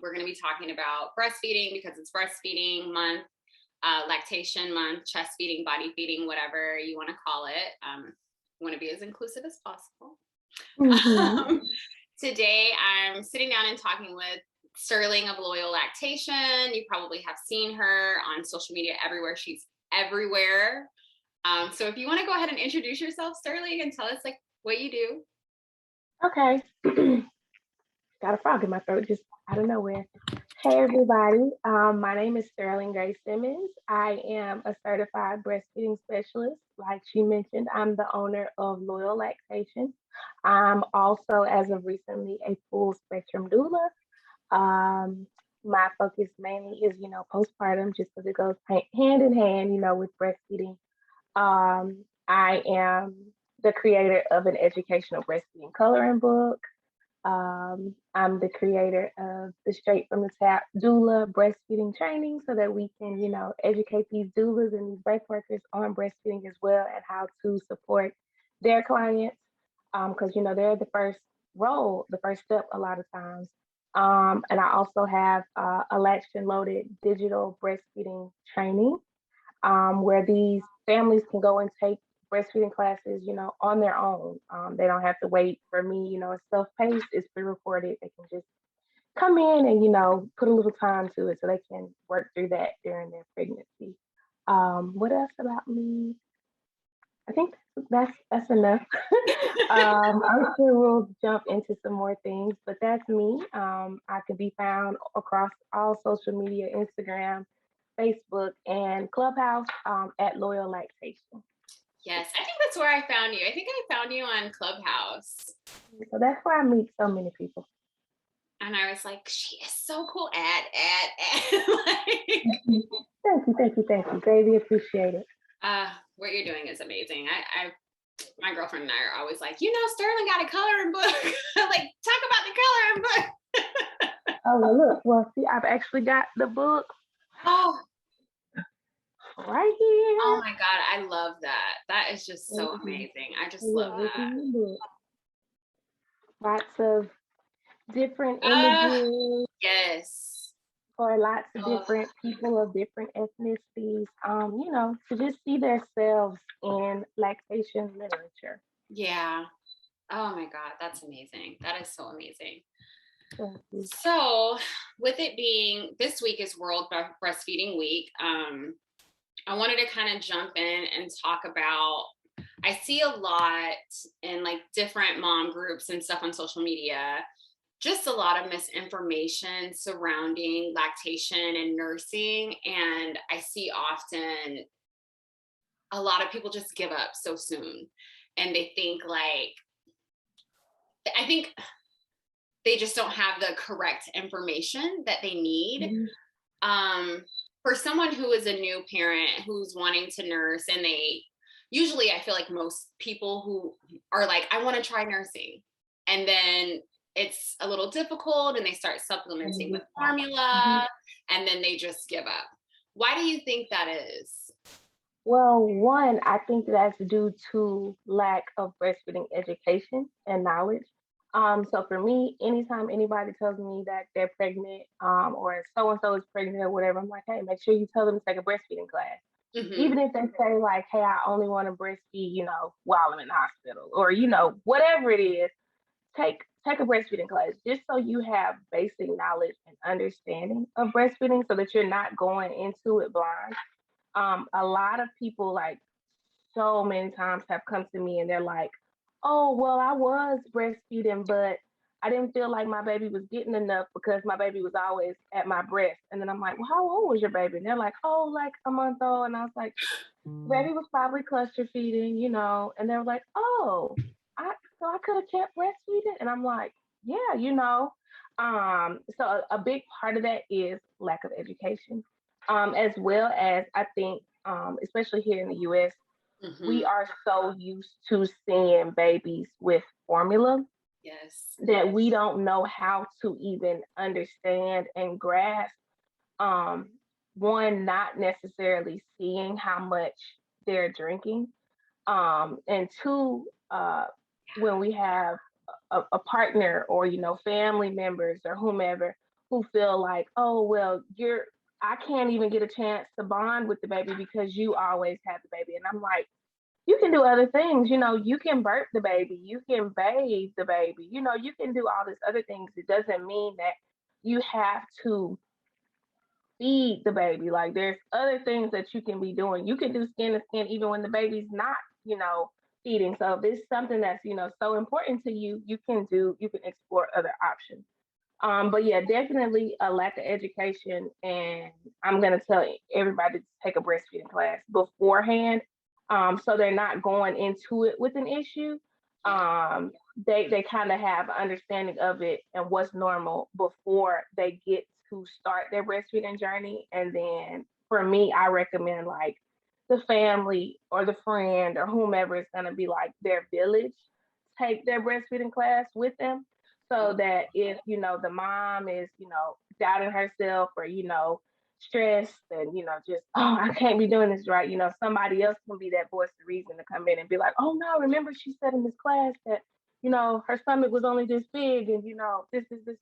We're going to be talking about breastfeeding because it's breastfeeding month, lactation month, chest feeding, body feeding, whatever you want to call it. Want to be as inclusive as possible. Mm-hmm. Today, I'm sitting down and talking with Sterling of Loyal Lactation. You probably have seen her on social media everywhere. She's everywhere. So if you want to go ahead and introduce yourself, Sterling, and tell us like what you do. Okay. Got a frog in my throat just out of nowhere. Hey, everybody. My name is Sterling Grace Simmons. I am a certified breastfeeding specialist. Like she mentioned, I'm the owner of Loyal Lactation. I'm also, as of recently, a full spectrum doula. Um, my focus mainly is, postpartum, just because it goes hand in hand, with breastfeeding. I am the creator of an educational breastfeeding coloring book. I'm the creator of the Straight from the Tap doula breastfeeding training so that we can, educate these doulas and these birth workers on breastfeeding as well and how to support their clients. Because, they're the first role, the first step a lot of times. And I also have a latched and loaded digital breastfeeding training where these families can go and take breastfeeding classes, on their own. They don't have to wait for me, it's self-paced, it's pre-recorded. They can just come in and, put a little time to it so they can work through that during their pregnancy. What else about me? I think that's enough. I'm sure we'll jump into some more things, but that's me. I can be found across all social media, Instagram, Facebook, and Clubhouse at Loyal Lactation. Yes, I think that's where I found you. I think I found you on Clubhouse. So that's where I meet so many people. And I was like, she is so cool. Like, Thank you. Greatly appreciate it. what you're doing is amazing. My girlfriend and I are always like, Sterling got a coloring book. Like, talk about the coloring book. Oh, well, look. Well, see, I've actually got the book. Oh, right here. Oh my God, I love that. That is just so amazing. I just love that. Lots of different images. Yes. For lots of different people of different ethnicities, to just see themselves in lactation literature. Yeah. Oh my God, that's amazing. That is so amazing. So, with it being this week is World Breastfeeding Week, I wanted to kind of jump in and talk about. I see a lot in like different mom groups and stuff on social media, just a lot of misinformation surrounding lactation and nursing. And I see often a lot of people just give up so soon. And they think I think they just don't have the correct information that they need. Mm-hmm. For someone who is a new parent who's wanting to nurse, and usually I feel like most people who are like, I want to try nursing. And then it's a little difficult and they start supplementing with formula and then they just give up. Why do you think that is? Well, one, I think that's due to lack of breastfeeding education and knowledge. So for me, anytime anybody tells me that they're pregnant, or so and so is pregnant or whatever, I'm like, hey, make sure you tell them to take a breastfeeding class. Mm-hmm. Even if they say like, hey, I only want to breastfeed, while I'm in the hospital, or whatever it is, take a breastfeeding class just so you have basic knowledge and understanding of breastfeeding, so that you're not going into it blind. A lot of people, like, so many times have come to me and they're like, oh, well, I was breastfeeding, but I didn't feel like my baby was getting enough because my baby was always at my breast. And then I'm like, well, how old was your baby? And they're like, oh, like a month old. And I was like, baby was probably cluster feeding, and they were like, oh, so I could have kept breastfeeding. And I'm like, yeah, so a big part of that is lack of education, as well as I think, especially here in the US, mm-hmm. we are so used to seeing babies with formula. Yes. That we don't know how to even understand and grasp, one, not necessarily seeing how much they're drinking, and two, when we have a partner or family members or whomever who feel like, oh, well, I can't even get a chance to bond with the baby because you always have the baby. And I'm like, you can do other things. You can birth the baby, you can bathe the baby, you can do all these other things. It doesn't mean that you have to feed the baby. Like, there's other things that you can be doing. You can do skin to skin even when the baby's not, feeding. So if it's something that's, so important to you, you can explore other options. But yeah, definitely a lack of education. And I'm gonna tell everybody to take a breastfeeding class beforehand. So they're not going into it with an issue. Um, they kind of have an understanding of it and what's normal before they get to start their breastfeeding journey. And then for me, I recommend like the family or the friend or whomever is gonna be like their village take their breastfeeding class with them, so that if the mom is doubting herself or stressed and just, oh, I can't be doing this right, somebody else can be that voice of reason to come in and be like, oh no, remember she said in this class that her stomach was only this big, and this and this.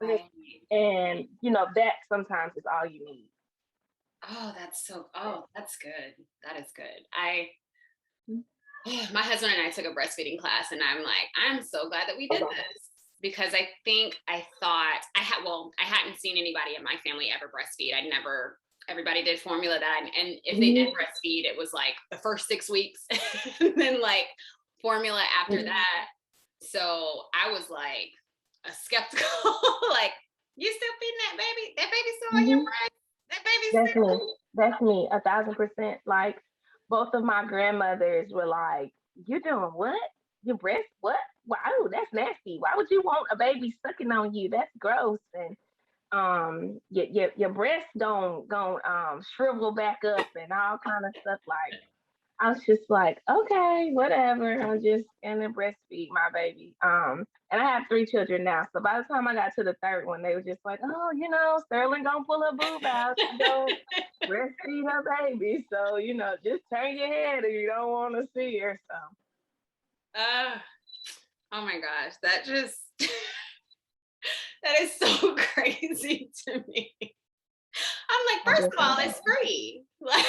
And that sometimes is all you need. Oh, that's good. That is good. My husband and I took a breastfeeding class, and I'm like, I'm so glad that we did this, because I thought I hadn't seen anybody in my family ever breastfeed. Everybody did formula that. And if they did breastfeed, it was like the first 6 weeks and then like formula after that. So I was like a skeptical, like, you still feeding that baby? That baby's still on your breast? That baby's still. That's me, 1,000%. Like, both of my grandmothers were like, "You doing what? Your breast? What? Wow, that's nasty. Why would you want a baby sucking on you? That's gross." And your breasts don't shrivel back up and all kind of stuff. Like, I was just like, okay, whatever. I'm just gonna breastfeed my baby. And I have 3 children now. So by the time I got to the third one, they were just like, oh, Sterling gonna pull her boob out. She gonna breastfeed her baby. So, just turn your head if you don't want to see her. So. Oh my gosh, that just that is so crazy to me. I'm like, first of all, it's free. Like,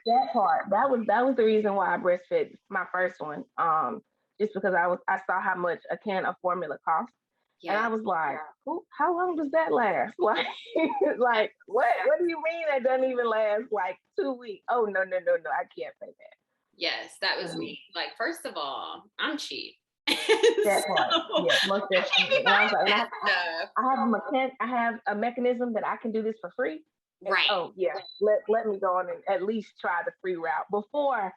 that part. That was the reason why I breastfed my first one. Just because I saw how much a can of formula cost. And I was like, how long does that last? Like what do you mean that doesn't even last like 2 weeks? Oh, no, I can't pay that. Yes, that was me. Like, first of all, I'm cheap. That part. Yeah, most definitely. I have a mechanism that I can do this for free. Right. Oh yeah, let me go on and at least try the free route before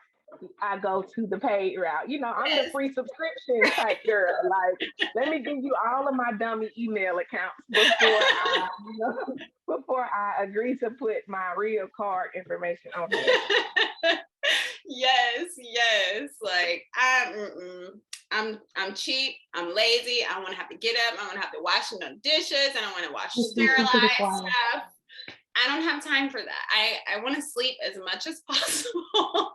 I go to the paid route. I'm the free subscription type girl. Like, let me give you all of my dummy email accounts before I agree to put my real card information on there. Yes. Like, I'm cheap. I'm lazy. I don't want to have to get up. I don't want to have to wash no dishes. I don't want to wash sterilized stuff. I don't have time for that. I want to sleep as much as possible.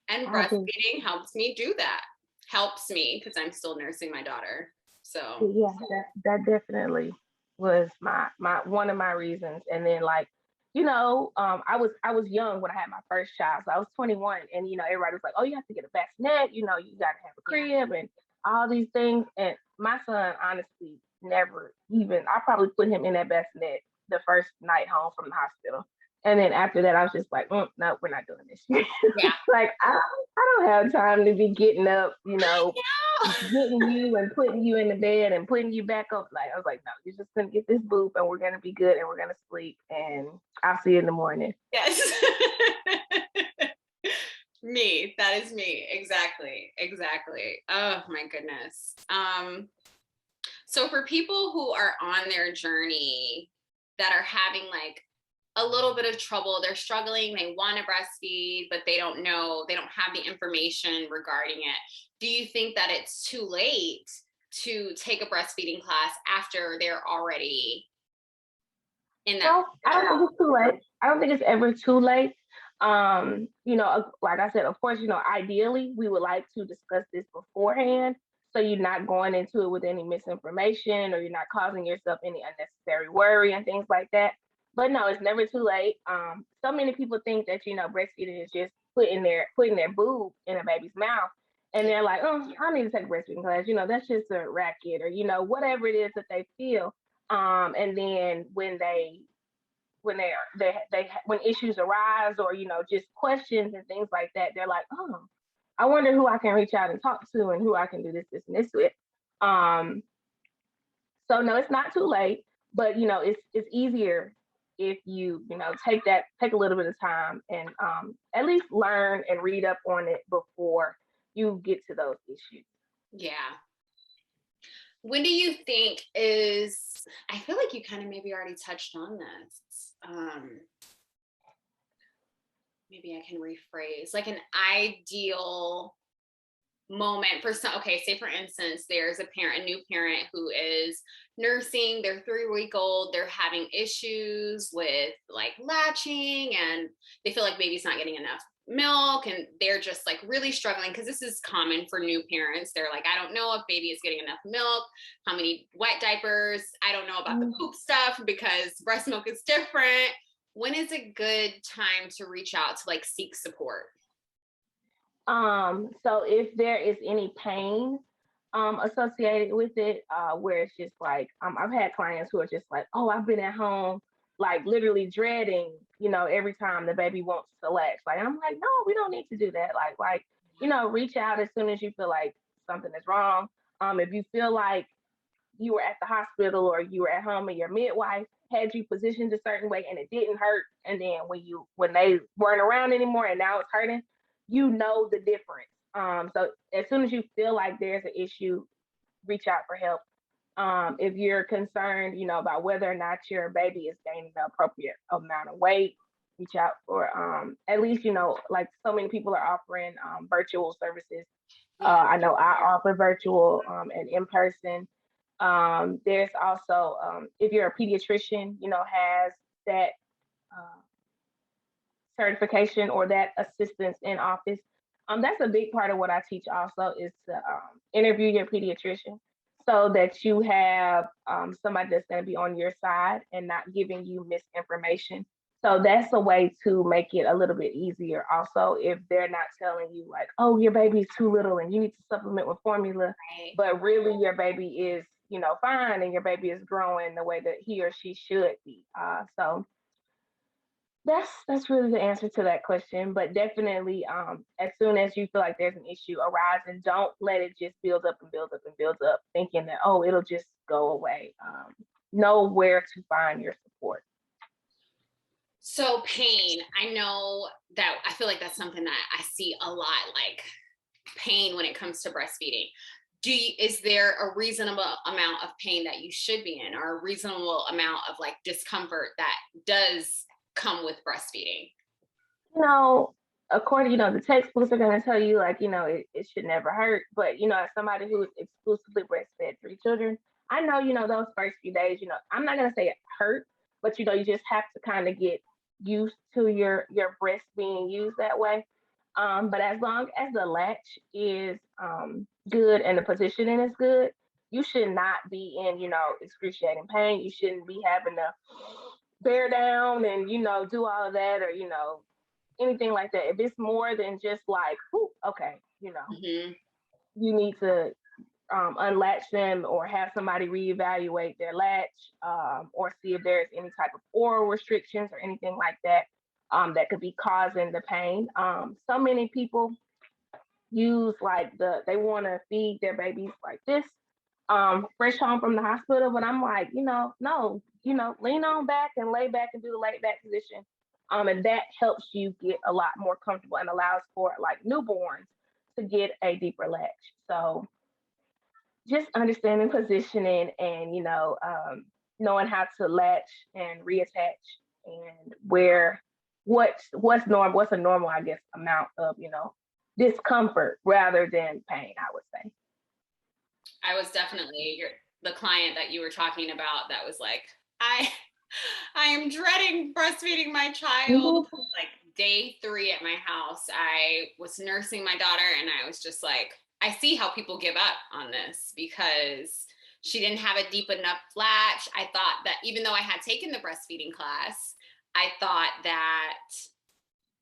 And breastfeeding helps me do that. Helps me because I'm still nursing my daughter. So yeah, that definitely was my one of my reasons. And then like, I was young when I had my first child. So I was 21, and everybody was like, oh, you have to get a bassinet, you gotta have a crib and all these things. And my son honestly never even, I probably put him in that bassinet the first night home from the hospital. And then after that, I was just like, no, we're not doing this. Yeah. Like, I don't have time to be getting up, getting you and putting you in the bed and putting you back up. Like, I was like, no, you're just gonna get this boob and we're gonna be good and we're gonna sleep and I'll see you in the morning. Yes. Me. That is me. Exactly. Oh my goodness. So for people who are on their journey that are having like a little bit of trouble, they're struggling, they want to breastfeed, but they don't know, they don't have the information regarding it. Do you think that it's too late to take a breastfeeding class after they're already in that? No, I don't think it's too late. I don't think it's ever too late. Like I said, of course, ideally we would like to discuss this beforehand so you're not going into it with any misinformation, or you're not causing yourself any unnecessary worry and things like that. But no, it's never too late. So many people think that, breastfeeding is just putting their boob in a baby's mouth, and they're like, oh, I need to take a breastfeeding class. That's just a racket, or whatever it is that they feel. And then when issues arise, or just questions and things like that, they're like, oh, I wonder who I can reach out and talk to, and who I can do this and this with. So no, it's not too late, but it's easier if you take a little bit of time and at least learn and read up on it before you get to those issues. Yeah. When do you think is, I feel like you kind of maybe already touched on this. Maybe I can rephrase, like an ideal moment for some. Okay, say for instance, there's a new parent who is nursing their 3-week-old. They're having issues with like latching, and they feel like baby's not getting enough milk, and they're just like really struggling, because this is common for new parents. They're like, I don't know if baby is getting enough milk, how many wet diapers, I don't know about the poop stuff, because breast milk is different. When is a good time to reach out to like seek support? So if there is any pain associated with it, where it's just like, I've had clients who are just like, oh, I've been at home like literally dreading, every time the baby wants to latch. Like, I'm like, no, we don't need to do that. Like, reach out as soon as you feel like something is wrong. If you feel like you were at the hospital or you were at home and your midwife had you positioned a certain way and it didn't hurt, and then when they weren't around anymore and now it's hurting, the difference. So as soon as you feel like there's an issue, reach out for help. If you're concerned, about whether or not your baby is gaining the appropriate amount of weight, reach out for at least, like so many people are offering virtual services. I know I offer virtual and in person. There's also, if you're a pediatrician, has that certification or that assistance in office. That's a big part of what I teach also, is to interview your pediatrician, so that you have somebody that's going to be on your side and not giving you misinformation. So that's a way to make it a little bit easier. Also, if they're not telling you like, oh, your baby's too little and you need to supplement with formula, Right. but really your baby is, fine, and your baby is growing the way that he or she should be. So that's really the answer to that question. But definitely, as soon as you feel like there's an issue arising, don't let it just build up and build up and build up, thinking that, oh, it'll just go away. Know where to find your support. So pain, I know that I feel like that's something that I see a lot, like pain when it comes to breastfeeding. Is there a reasonable amount of pain that you should be in, or a reasonable amount of like discomfort that does come with breastfeeding? According, the textbooks are going to tell you like, it should never hurt. But, as somebody who is exclusively breastfed 3 children, I know, those first few days, I'm not going to say it hurt, but, you just have to kind of get used to your breast being used that way. But as long as the latch is good and the positioning is good, you should not be in, excruciating pain. You shouldn't be having to bear down and, do all of that, or, anything like that. If it's more than just like, okay, Mm-hmm. you need to unlatch them, or have somebody reevaluate their latch, or see if there's any type of oral restrictions or anything like that that could be causing the pain. So many people use like they want to feed their babies like this, fresh home from the hospital, but I'm like, no, lean on back and lay back and do the lay back position. And that helps you get a lot more comfortable and allows for like newborns to get a deeper latch. So just understanding positioning and, knowing how to latch and reattach, and what's normal, what's a normal, I guess, amount of, discomfort rather than pain, I would say. I was definitely the client that you were talking about that was like, I am dreading breastfeeding my child. Like day 3 at my house, I was nursing my daughter, and I was just like, I see how people give up on this because she didn't have a deep enough latch. I thought that even though I had taken the breastfeeding class, I thought that,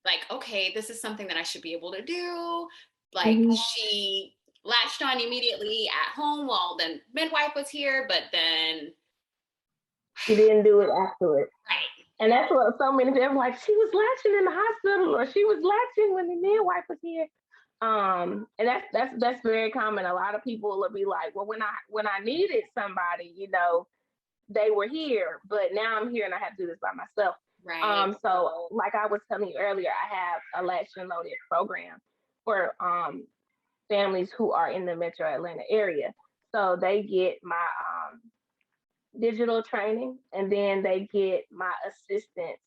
like, okay, this is something that I should be able to do. Like, she latched on immediately at home while the midwife was here, but then she didn't do it afterwards. right. And that's what so many people like, she was latching in the hospital, or she was latching when the midwife was here. And that's very common. A lot of people will be like, well, when I needed somebody, you know, they were here, but now I'm here and I have to do this by myself. Right. So like I was telling you earlier, I have a latched and loaded program for families who are in the metro Atlanta area. So they get my digital training, and then they get my assistance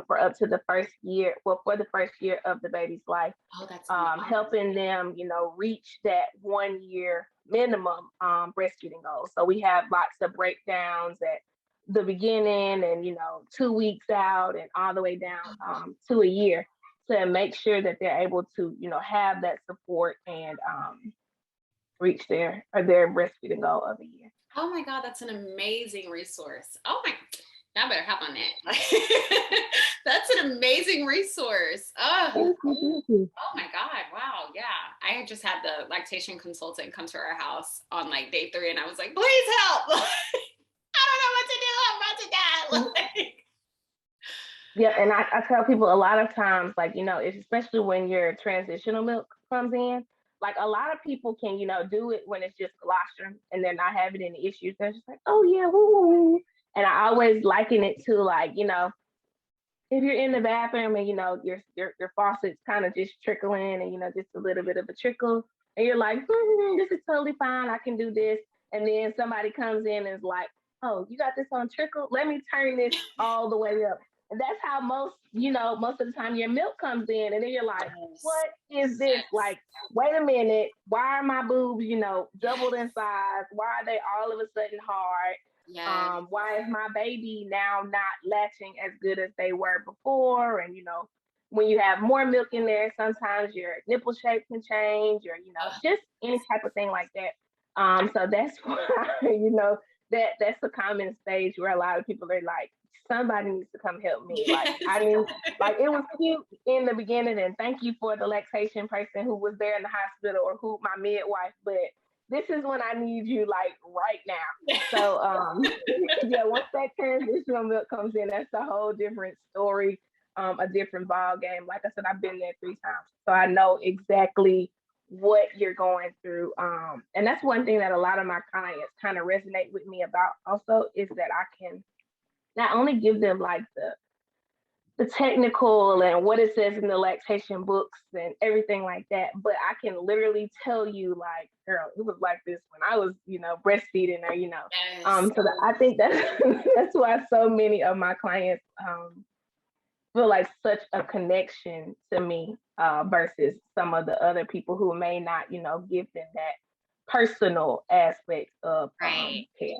for up to the first year, well, for the first year of the baby's life, Oh, that's helping them, you know, reach that 1 year minimum breastfeeding goal. So we have lots of breakdowns at the beginning and, you know, 2 weeks out and all the way down to a year, to make sure that they're able to, you know, have that support and reach their breastfeeding goal of a year. Oh my God, that's an amazing resource. Oh my, I better hop on that. That's an amazing resource. Oh, Thank you. oh my God, wow, yeah. I just had the lactation consultant come to our house on like day 3, and I was like, please help. I don't know what to do. I'm about to die. Like, yeah, and I tell people a lot of times, like, you know, especially when your transitional milk comes in, like a lot of people can, you know, do it when it's just colostrum and they're not having any issues. They're just like, oh yeah, woo, woo, woo. And I always liken it to, like, you know, if you're in the bathroom and, you know, your faucet's kind of just trickling and, you know, just a little bit of a trickle, and you're like, this is totally fine, I can do this. And then somebody comes in and is like, oh, you got this on trickle? Let me turn this all the way up. And that's how most of the time your milk comes in, and then you're like, what is this? Like, wait a minute, why are my boobs, you know, doubled in size? Why are they all of a sudden hard? yes. Why is my baby now not latching as good as they were before? And, you know, when you have more milk in there, sometimes your nipple shape can change, or, you know, just any type of thing like that. So that's why, you know, that's a common stage where a lot of people are like, somebody needs to come help me. Like, I mean, like, it was cute in the beginning, and thank you for the lactation person who was there in the hospital, or who my midwife, but this is when I need you, like, right now. So yeah, once that transitional milk comes in, that's a whole different story, a different ball game. Like I said, I've been there 3 times, so I know exactly what you're going through. And that's one thing that a lot of my clients kind of resonate with me about also, is that I can not only give them like the technical and what it says in the lactation books and everything like that, but I can literally tell you, like, girl, it was like this when I was, you know, breastfeeding, or, you know. Yes. So I think that's why so many of my clients feel like such a connection to me, versus some of the other people who may not, you know, give them that personal aspect of Right. care.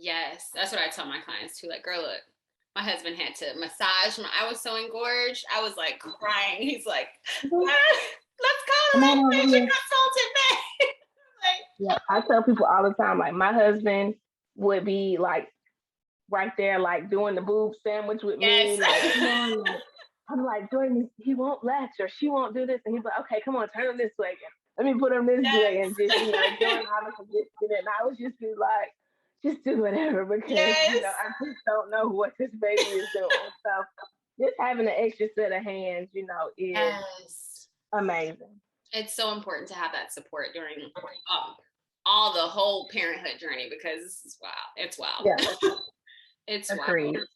Yes, that's what I tell my clients too. Like, girl, look, my husband had to massage when I was so engorged. I was like crying. He's like, let's call a lactation consultant, man. Like, yeah, I tell people all the time, like, my husband would be like right there, like doing the boob sandwich with yes. me. Like, come on, like, I'm like, Jordan, he won't latch, or she won't do this. And he's like, okay, come on, turn him this way. Let me put him this way. And just, you know, doing all the conditioning. And I was just be like, just do whatever, because, Yes. you know, I just don't know what this baby is doing. So just having an extra set of hands, you know, is amazing. It's so important to have that support during all the whole parenthood journey, because wow, it's wild. Yeah. It's Agreed. wild.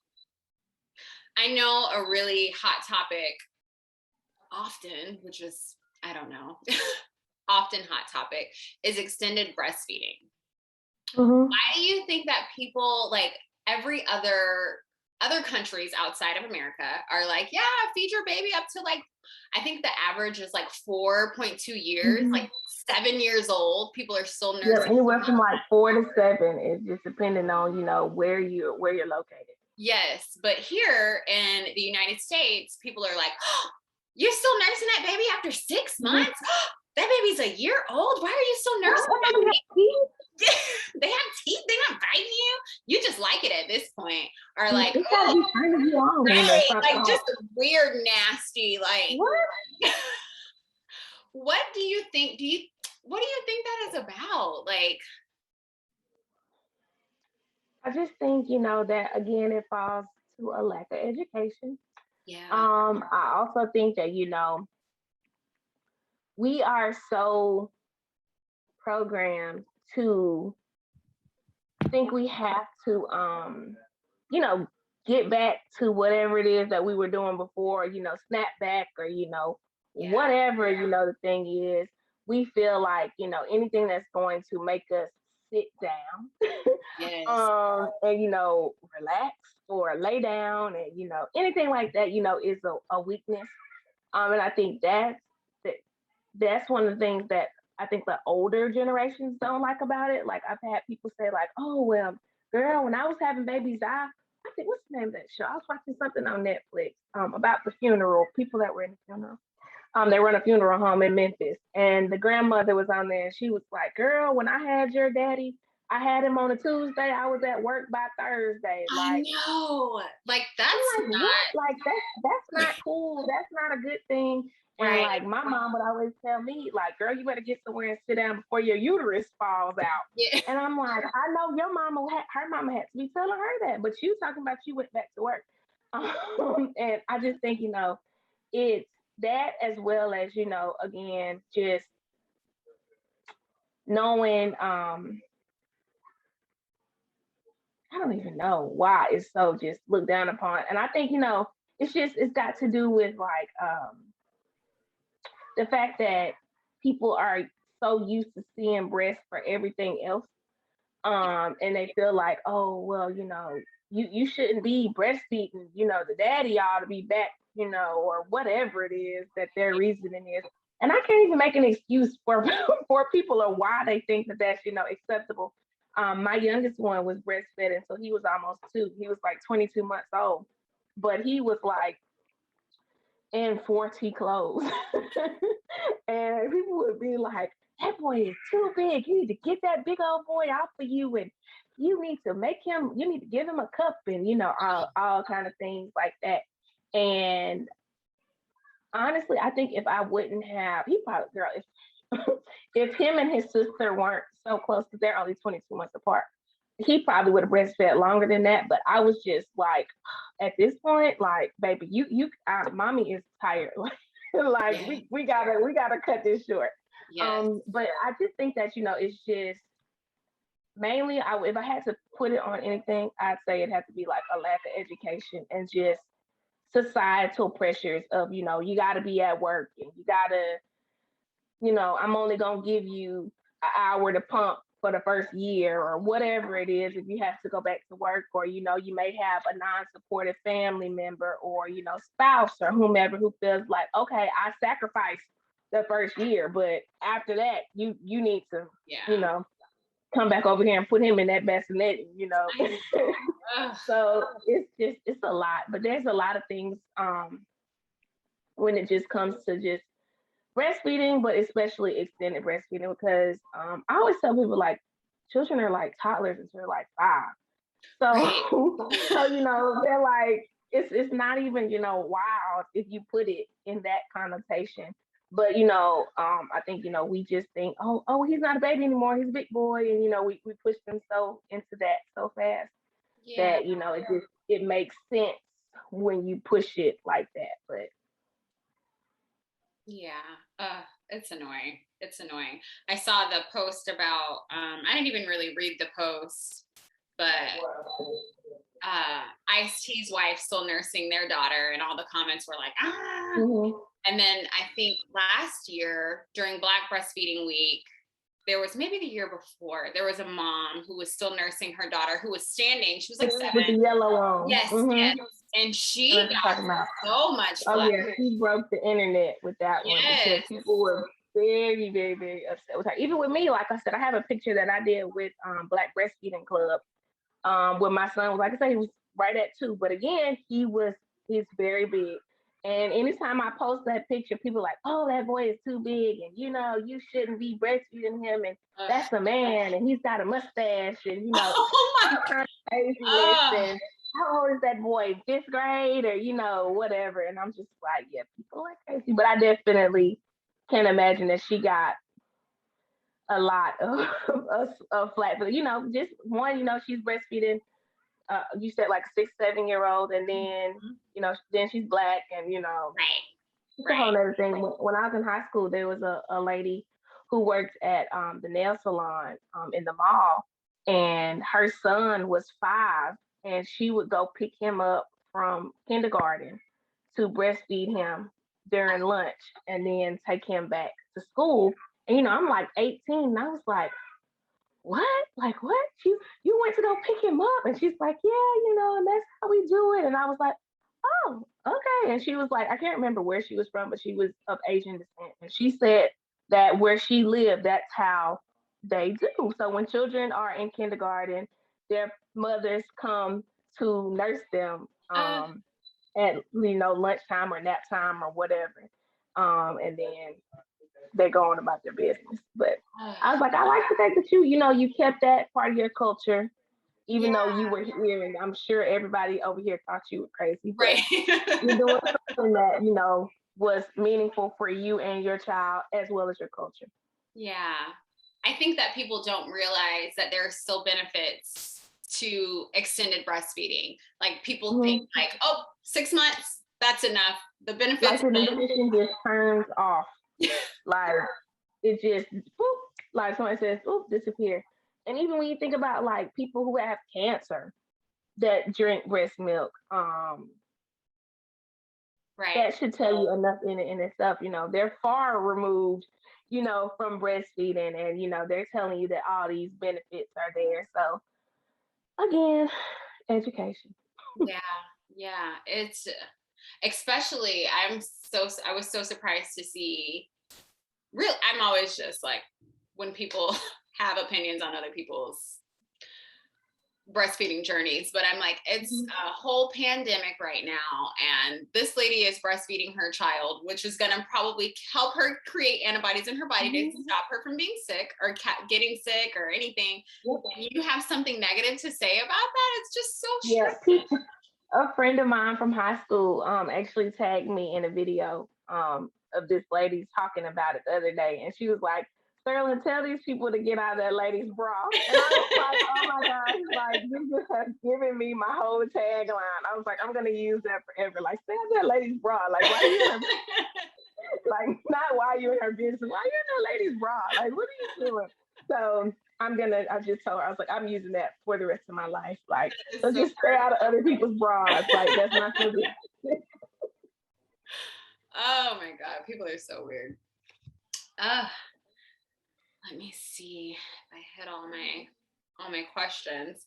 I know a really hot topic often, which is, I don't know, often hot topic, is extended breastfeeding. Mm-hmm. Why do you think that people, like every other countries outside of America, are like, yeah, feed your baby up to, like, I think the average is like 4.2 years, Mm-hmm. like 7 years old. People are still nursing. Yeah, anywhere from like 4 to 7. It's just depending on, you know, where you're located. Yes, but here in the United States, people are like, oh, you're still nursing that baby after 6 months? that baby's a year old. Why are you still nursing that baby? They have teeth. They're not biting you. You just like it at this point. Or like, it's gotta be turning you on, right? Like just weird, nasty. Like, what do you think? What do you think that is about? Like, I just think, that again, it falls to a lack of education. yeah. I also think that, we are so programmed to think we have to, get back to whatever it is that we were doing before, snap back or, whatever, the thing is. We feel like, anything that's going to make us sit down Yes. and, relax or lay down and, anything like that, is a weakness. And I think that's one of the things that I think the older generations don't like about it. Like I've had people say like, oh, well, girl, when I was having babies, I think what's the name of that show? I was watching something on Netflix about the funeral, people that were in the funeral. They run a funeral home in Memphis, and the grandmother was on there, and she was like, "Girl, when I had your daddy, I had him on a Tuesday. I was at work by Thursday." Like, I know, like that's like not what? Like that's not cool. That's not a good thing. And right. Like my mom would always tell me, like, "Girl, you better get somewhere and sit down before your uterus falls out." Yeah. And I'm like, I know your mama, her mama had to be telling her that, but you talking about you went back to work. And I just think it's that as well as again just knowing I don't even know why it's so just looked down upon. And I think it's got to do with like the fact that people are so used to seeing breasts for everything else, and they feel like, oh well, you shouldn't be breastfeeding, the daddy ought to be back, or whatever it is that their reasoning is. And I can't even make an excuse for for people or why they think that that's acceptable. My youngest one was breastfed, and so he was almost 2. He was like 22 months old, but he was like in 4T clothes. And people would be like, that boy is too big. You need to get that big old boy off of you, and you need to give him a cup, and all kind of things like that. And honestly, I think if I wouldn't have, he probably, girl, if him and his sister weren't so close, because they're only 22 months apart, he probably would have breastfed longer than that. But I was just like, at this point, like, baby, mommy is tired. Like yeah. we gotta cut this short. Yes. But I just think that it's just mainly, if I had to put it on anything, I'd say it had to be like a lack of education and just societal pressures of you got to be at work, and you got to I'm only gonna give you an hour to pump for the first year or whatever it is, if you have to go back to work, or you may have a non-supportive family member or spouse or whomever who feels like, okay, I sacrificed the first year, but after that you need to come back over here and put him in that bassinet, So it's a lot, but there's a lot of things when it just comes to just breastfeeding, but especially extended breastfeeding, because I always tell people like children are like toddlers until like 5. So they're like it's not even wild if you put it in that connotation. But I think we just think, oh he's not a baby anymore, he's a big boy, and we push them so into that so fast that it makes sense when you push it like that. But it's annoying. It's annoying. I saw the post about I didn't even really read the post, but Ice-T's wife still nursing their daughter, and all the comments were like, ah. Mm-hmm. And then I think last year during Black Breastfeeding Week, there was, maybe the year before, there was a mom who was still nursing her daughter who was standing. She was like 7. With the yellow on. Yes, mm-hmm. yes. And she got so much flack. Oh yeah, she broke the internet with that one, because people were very, very, very upset with her. Even with me, like I said, I have a picture that I did with Black Breastfeeding Club. When my son was, like I said, he was right at 2. But again, he's very big. And anytime I post that picture, people are like, oh, that boy is too big, and you shouldn't be breastfeeding him, and that's a man, and he's got a mustache, and Oh my he's kind of craziness, and how old is that boy? Fifth grade, or whatever. And I'm just like, yeah, people are crazy, but I definitely can imagine that she got a lot of flack. But just one, she's breastfeeding. You said like 6, 7 year old, and then then she's Black, and it's a whole other thing. When I was in high school, there was a lady who worked at the nail salon in the mall, and her son was 5, and she would go pick him up from kindergarten to breastfeed him during lunch, and then take him back to school. And I'm like 18, and I was like, what? Like, what? You went to go pick him up? And she's like, yeah, and that's how we do it. And I was like, oh, okay. And she was like, I can't remember where she was from, but she was of Asian descent. And she said that where she lived, that's how they do. So when children are in kindergarten, their mothers come to nurse them at lunchtime or nap time or whatever. And then they go on about their business. But I was like, I like the fact that you kept that part of your culture, even though you were here, and I'm sure everybody over here thought you were crazy. But you're doing something that was meaningful for you and your child, as well as your culture. Yeah, I think that people don't realize that there are still benefits to extended breastfeeding. Like people think like, 6 months, that's enough. The benefits. Like the nutrition just turns off. Like it just boop, like someone says, boop, disappear. And even when you think about like people who have cancer that drink breast milk, that should tell you enough in itself. They're far removed, from breastfeeding, and they're telling you that all these benefits are there. So again, education. Yeah. It's especially I was so surprised to see I'm always just like when people have opinions on other people's breastfeeding journeys, but I'm like, it's a whole pandemic right now, and this lady is breastfeeding her child, which is going to probably help her create antibodies in her body to stop her from being sick or getting sick or anything. And you have something negative to say about that? It's just so strange. A friend of mine from high school actually tagged me in a video of this lady talking about it the other day, and she was like, Sterling, tell these people to get out of that lady's bra. And I was like, oh my gosh, like you just have given me my whole tagline. I was like, I'm gonna use that forever. Like, stay out of that lady's bra. Like, why are you in her like not why are you in her business? Why are you in that lady's bra? Like, what are you doing? So I just told her, I was like, I'm using that for the rest of my life. Like, so just stay out of other people's bras. Like, that's not so good. Oh my God, people are so weird. Let me see if I hit all my questions.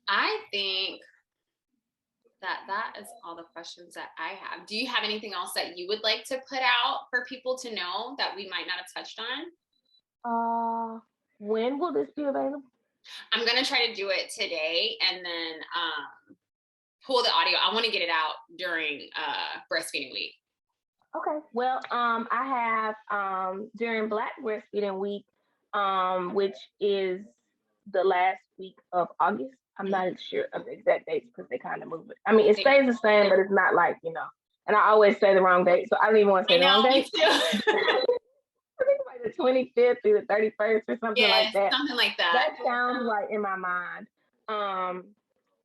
I think that is all the questions that I have. Do you have anything else that you would like to put out for people to know that we might not have touched on? When will this be available? I'm gonna try to do it today and then pull the audio. I want to get it out during breastfeeding week. Okay. Well, I have during Black Breastfeeding Week, which is the last week of August. I'm not sure of the exact dates because they kind of move it. I mean, it stays the same, but it's not like, and I always say the wrong date, so I don't even want to say the wrong date. I think like the 25th through the 31st or something like that. Something like that. That sounds right in my mind.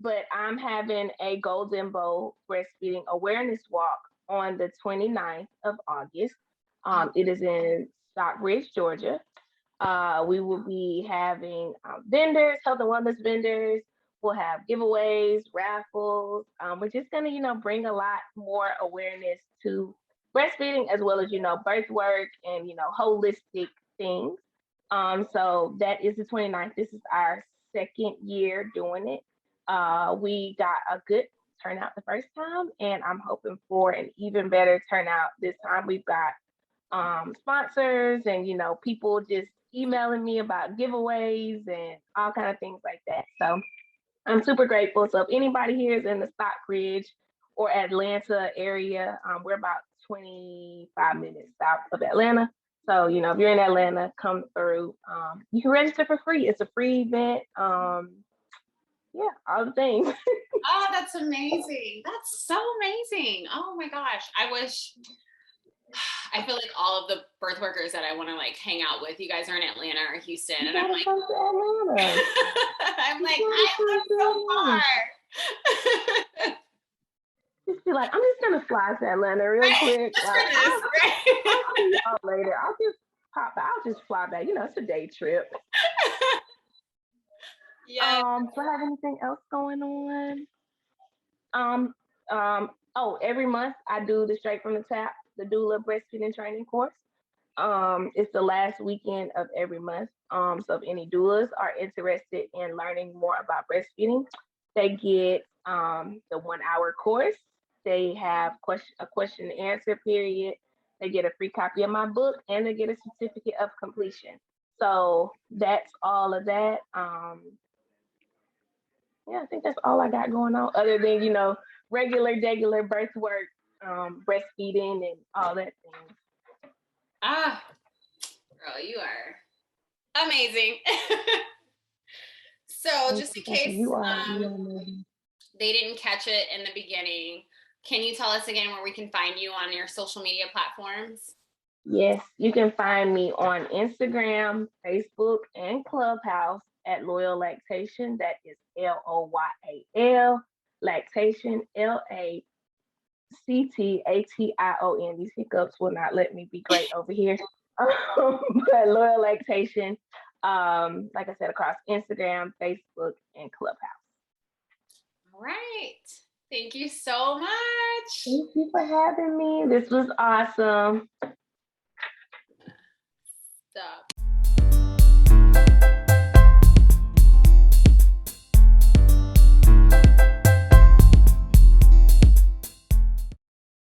But I'm having a Golden Bowl breastfeeding awareness walk on the 29th of August. It is in Stockbridge, Georgia. We will be having vendors, health and wellness vendors. We'll have giveaways, raffles. We're just going to, bring a lot more awareness to breastfeeding as well as, birth work and, holistic things. So that is the 29th. This is our second year doing it. We got a good turnout the first time, and I'm hoping for an even better turnout this time. We've got sponsors and people just emailing me about giveaways and all kind of things like that. So I'm super grateful. So if anybody here is in the Stockbridge or Atlanta area, we're about 25 minutes south of Atlanta. So, you know, if you're in Atlanta, come through. You can register for free. It's a free event. Yeah, all the things. Oh, that's amazing. That's so amazing. Oh my gosh. I feel like all of the birth workers that I want to like hang out with, you guys are in Atlanta or Houston, and I'm like, come to Atlanta. I'm like, I live so far. Just be like, I'm just gonna fly to Atlanta real quick. Just Like, for this, right? I'll see y'all later. I'll just pop out. I'll just fly back. You know, it's a day trip. Yeah. Do I have anything else going on? Every month I do the Straight from the Tap, the doula breastfeeding training course. It's the last weekend of every month. So if any doulas are interested in learning more about breastfeeding, they get the 1 hour course. They have a question and answer period. They get a free copy of my book, and they get a certificate of completion. So that's all of that. Yeah, I think that's all I got going on, other than, you know, regular birth work, breastfeeding and all that thing. Ah, girl, you are amazing. So just in case they didn't catch it in the beginning, can you tell us again where we can find you on your social media platforms? Yes, you can find me on Instagram, Facebook, and Clubhouse at Loyal Lactation. That is LOYAL, Lactation, LACTATION. These hiccups will not let me be great over here. But Loyal Lactation, like I said, across Instagram, Facebook, and Clubhouse. All right. Thank you so much. Thank you for having me. This was awesome. Stop.